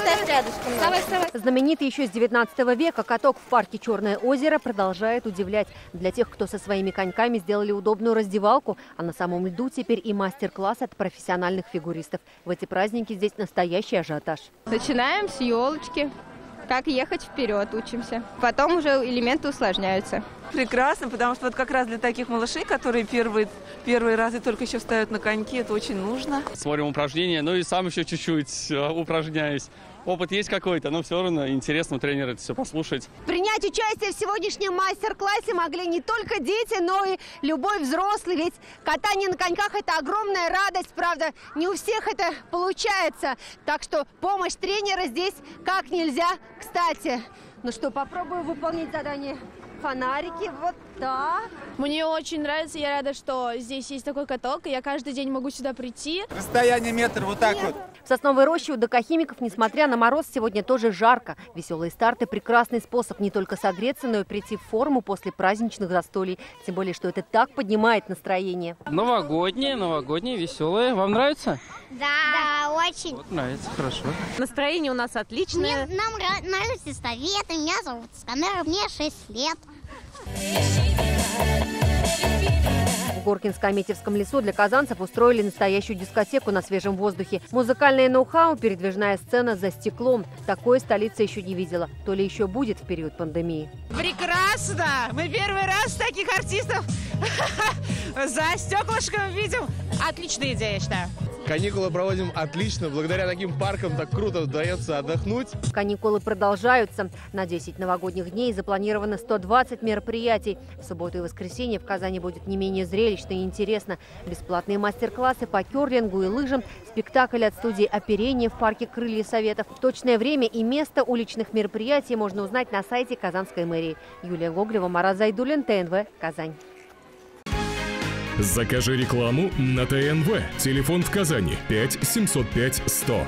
ставь рядышком. Вставай. Знаменитый еще с 19 века каток в парке «Черное озеро» продолжает удивлять. Для тех, кто со своими коньками сделали удобную раздевалку, а на самом льду теперь и мастер-класс от профессиональных фигуристов. В эти праздники здесь настоящий ажиотаж. Начинаем с елочки. Как ехать вперед учимся. Потом уже элементы усложняются. Прекрасно, потому что вот как раз для таких малышей, которые первые разы только еще встают на коньки, это очень нужно. Смотрим упражнения, ну и сам еще чуть-чуть упражняюсь. Опыт есть какой-то, но все равно интересно у тренера это все послушать. Принять участие в сегодняшнем мастер-классе могли не только дети, но и любой взрослый. Ведь катание на коньках – это огромная радость. Правда, не у всех это получается. Так что помощь тренера здесь как нельзя кстати. Ну что, попробую выполнить задание. Фонарики, вот так. Мне очень нравится, я рада, что здесь есть такой каток, и я каждый день могу сюда прийти. Расстояние метр, вот так вот. В Сосновой роще у докохимиков, несмотря на мороз, сегодня тоже жарко. Веселые старты – прекрасный способ не только согреться, но и прийти в форму после праздничных застолий. Тем более, что это так поднимает настроение. Новогодние, веселые. Вам нравится? Да, очень. Вот, нравится, хорошо. Настроение у нас отличное. Нам нравятся эстафеты. Меня зовут Сканер, мне 6 лет. В Горкинско-Аметьевском лесу для казанцев устроили настоящую дискотеку на свежем воздухе. Музыкальное ноу-хау, передвижная сцена за стеклом. Такое столица еще не видела. То ли еще будет в период пандемии. Прекрасно! Мы первый раз таких артистов за стеклышком видим. Отличная идея, я считаю. Каникулы проводим отлично. Благодаря таким паркам так круто удается отдохнуть. Каникулы продолжаются. На 10 новогодних дней запланировано 120 мероприятий. В субботу и воскресенье в Казани будет не менее зрелищно и интересно. Бесплатные мастер-классы по керлингу и лыжам, спектакль от студии «Оперение» в парке «Крылья Советов». Точное время и место уличных мероприятий можно узнать на сайте Казанской мэрии. Юлия Гоголева, Марат Зайдуллин, ТНВ, Казань. Закажи рекламу на ТНВ. Телефон в Казани 5 705 100.